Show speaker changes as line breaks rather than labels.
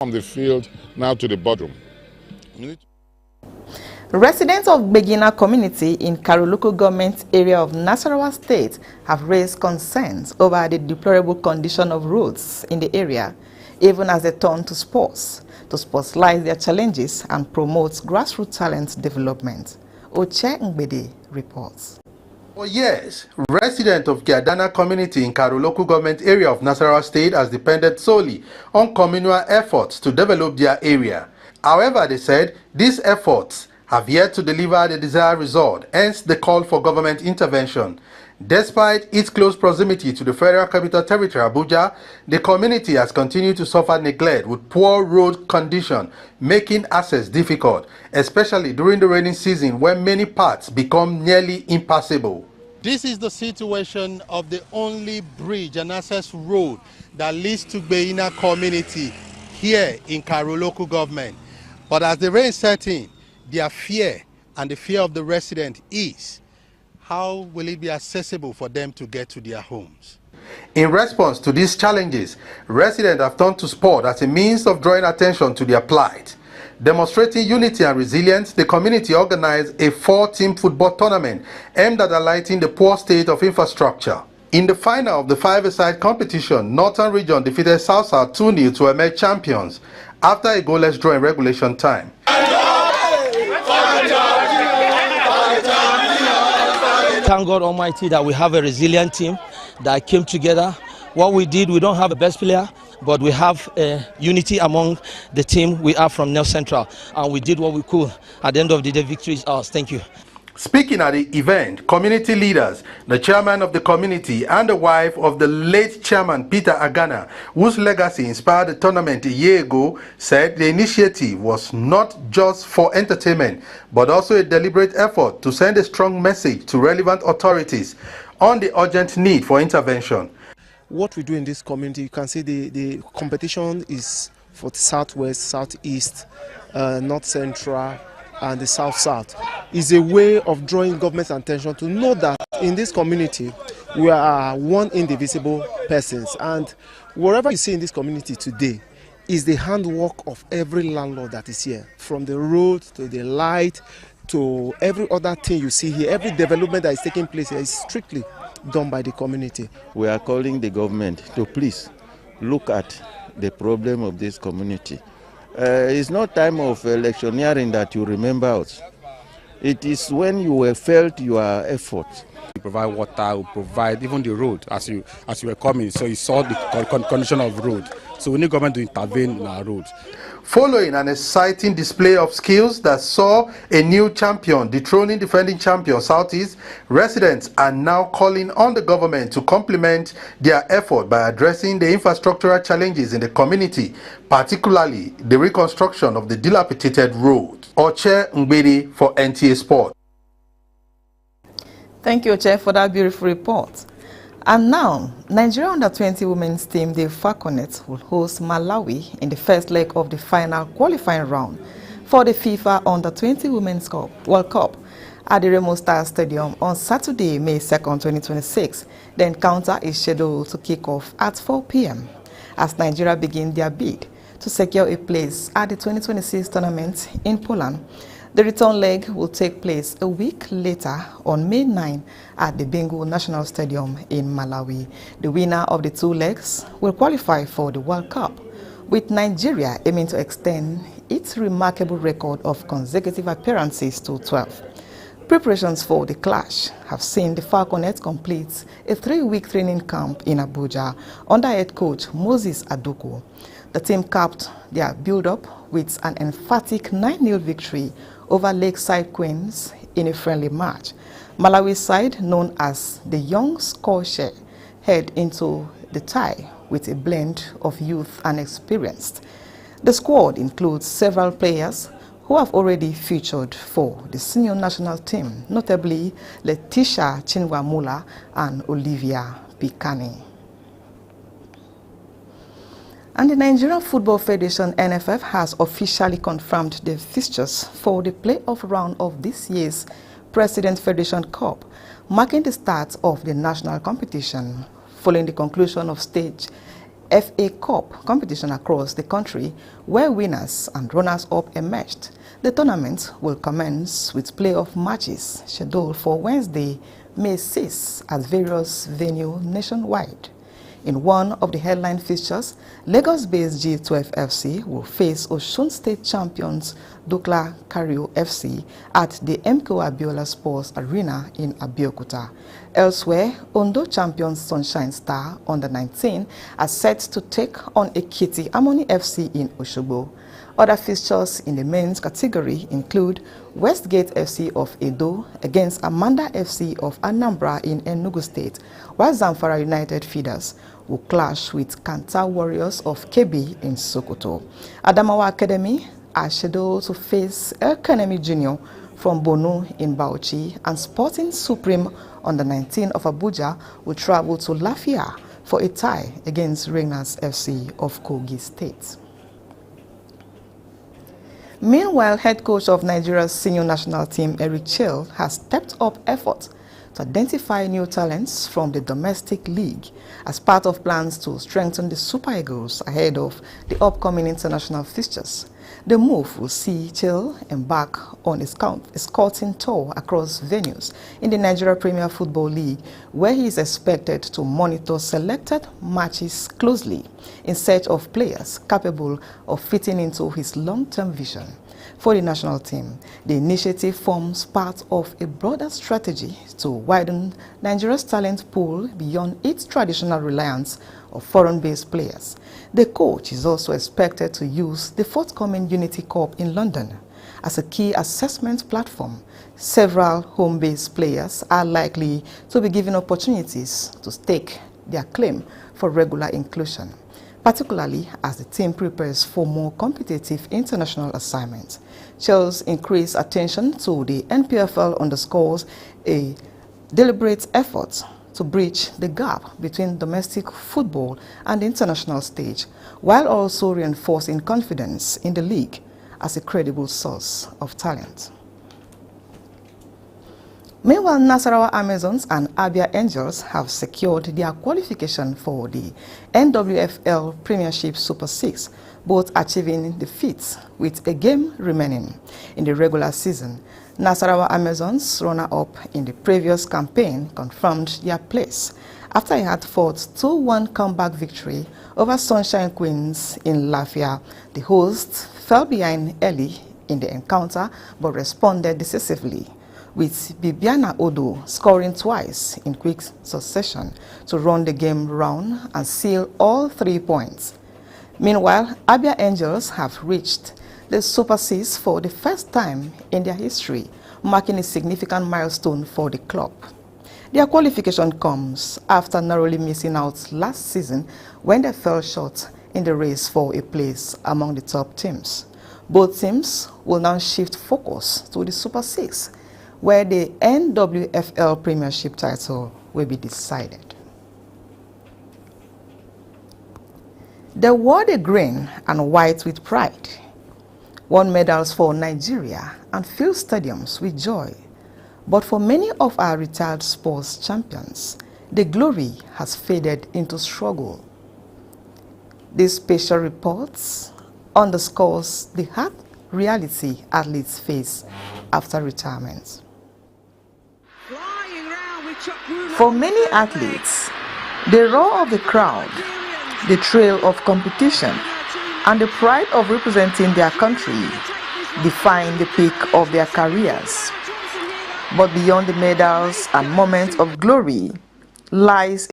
From the field now to the bedroom.
Residents of Begina community in Karu local government area of Nasarawa State have raised concerns over the deplorable condition of roads in the area, even as they turn to sports, to spotlight their challenges and promote grassroots talent development. Oche Ngbede reports.
For years, residents of Giadana community in Karu local government area of Nasarawa State has depended solely on communal efforts to develop their area. However, they said these efforts have yet to deliver the desired result, hence the call for government intervention. Despite its close proximity to the Federal Capital Territory, Abuja, the community has continued to suffer neglect with poor road condition, making access difficult, especially during the rainy season when many parts become nearly impassable.
This is the situation of the only bridge and access road that leads to Beina community here in Karu local government. But as the rain sets in, their fear and the fear of the resident is, how will it be accessible for them to get to their homes?
In response to these challenges, residents have turned to sport as a means of drawing attention to their plight. Demonstrating unity and resilience, the community organized a 4-team football tournament aimed at highlighting the poor state of infrastructure. In the final of the 5-a-side competition, Northern Region defeated South 2-0 to emerge champions after a goalless draw in regulation time.
Thank God Almighty that we have a resilient team that came together. What we did, we don't have a best player, but we have unity among the team we are from Nel Central, and we did what we could. At the end of the day, victory is ours. Thank you.
Speaking at the event, community leaders, the chairman of the community and the wife of the late chairman Peter Agana, whose legacy inspired the tournament a year ago, said the initiative was not just for entertainment, but also a deliberate effort to send a strong message to relevant authorities on the urgent need for intervention.
What we do in this community, you can see the competition is for the Southwest, Southeast, North Central, and the South-South. Is a way of drawing government's attention to know that in this community we are one indivisible persons, and whatever you see in this community today is the handwork of every landlord that is here, from the road to the light to every other thing you see here. Every development that is taking place here is strictly done by the community.
We are calling the government to please look at the problem of this community. It's not time of electioneering that you remember us. It is when you have felt your efforts.
We provide water, we provide even the road as you were coming. So you saw the condition of road. So we need government to intervene in our roads.
Following an exciting display of skills that saw a new champion dethroning defending champion Southeast, residents are now calling on the government to complement their effort by addressing the infrastructural challenges in the community, particularly the reconstruction of the dilapidated road. Oche Ngbede for NTA Sport.
Thank you, Oche, for that beautiful report. And now, Nigeria Under-20 women's team, the Falconets, will host Malawi in the first leg of the final qualifying round for the FIFA Under-20 Women's World Cup at the Remo Star Stadium on Saturday, May 2nd, 2026. The encounter is scheduled to kick off at 4 p.m. as Nigeria begin their bid to secure a place at the 2026 tournament in Poland. The return leg will take place a week later on May 9 at the Bingu National Stadium in Malawi. The winner of the two legs will qualify for the World Cup, with Nigeria aiming to extend its remarkable record of consecutive appearances to 12. Preparations for the clash have seen the Falconets complete a 3-week training camp in Abuja under head coach Moses Aduku. The team capped their build-up with an emphatic 9-0 victory over Lakeside Queens in a friendly match. Malawi's side, known as the Young Scotia, head into the tie with a blend of youth and experience. The squad includes several players who have already featured for the senior national team, notably Letitia Chinwamula and Olivia Pikani. And the Nigerian Football Federation (NFF) has officially confirmed the fixtures for the playoff round of this year's President Federation Cup, marking the start of the national competition following the conclusion of stage FA Cup competition across the country, where winners and runners-up emerged. The tournament will commence with playoff matches scheduled for Wednesday, May 6 at various venues nationwide. In one of the headline fixtures, Lagos-based G12 FC will face Osun State champions Dukla Kario FC at the MKO Abiola Sports Arena in Abeokuta. Elsewhere, Ondo champions Sunshine Star Under-19 are set to take on Ekiti Amoni FC in Osogbo. Other fixtures in the men's category include Westgate FC of Edo against Amanda FC of Anambra in Enugu State, while Zamfara United Feeders will clash with Kanta Warriors of Kebbi in Sokoto. Adamawa Academy are scheduled to face El Kanemi Junior from Bonu in Bauchi, and Sporting Supreme Under-19 of Abuja will travel to Lafia for a tie against Regners FC of Kogi State. Meanwhile, head coach of Nigeria's senior national team, Eric Chell, has stepped up efforts to identify new talents from the domestic league as part of plans to strengthen the Super Eagles ahead of the upcoming international fixtures. The move will see Chell embark on a scouting tour across venues in the Nigeria Premier Football League, where he is expected to monitor selected matches closely in search of players capable of fitting into his long-term vision. For the national team, the initiative forms part of a broader strategy to widen Nigeria's talent pool beyond its traditional reliance on foreign-based players. The coach is also expected to use the forthcoming Unity Cup in London as a key assessment platform. Several home-based players are likely to be given opportunities to stake their claim for regular inclusion, particularly as the team prepares for more competitive international assignments. Chell's increased attention to the NPFL underscores a deliberate effort to bridge the gap between domestic football and the international stage, while also reinforcing confidence in the league as a credible source of talent. Meanwhile, Nasarawa Amazons and Abia Angels have secured their qualification for the NWFL Premiership Super 6, both achieving the feat with a game remaining in the regular season. Nasarawa Amazons, runner-up in the previous campaign, confirmed their place after it had fought 2-1 comeback victory over Sunshine Queens in Lafia. The hosts fell behind early in the encounter but responded decisively, with Bibiana Odo scoring twice in quick succession to run the game round and seal all 3 points. Meanwhile, Abia Angels have reached the Super 6 for the first time in their history, marking a significant milestone for the club. Their qualification comes after narrowly missing out last season when they fell short in the race for a place among the top teams. Both teams will now shift focus to the Super 6, where the NWFL Premiership title will be decided. They wore the green and white with pride, won medals for Nigeria and filled stadiums with joy. But for many of our retired sports champions, the glory has faded into struggle. This special report underscores the hard reality athletes face after retirement. For many athletes, the roar of the crowd, the thrill of competition, and the pride of representing their country define the peak of their careers. But beyond the medals and moments of glory lies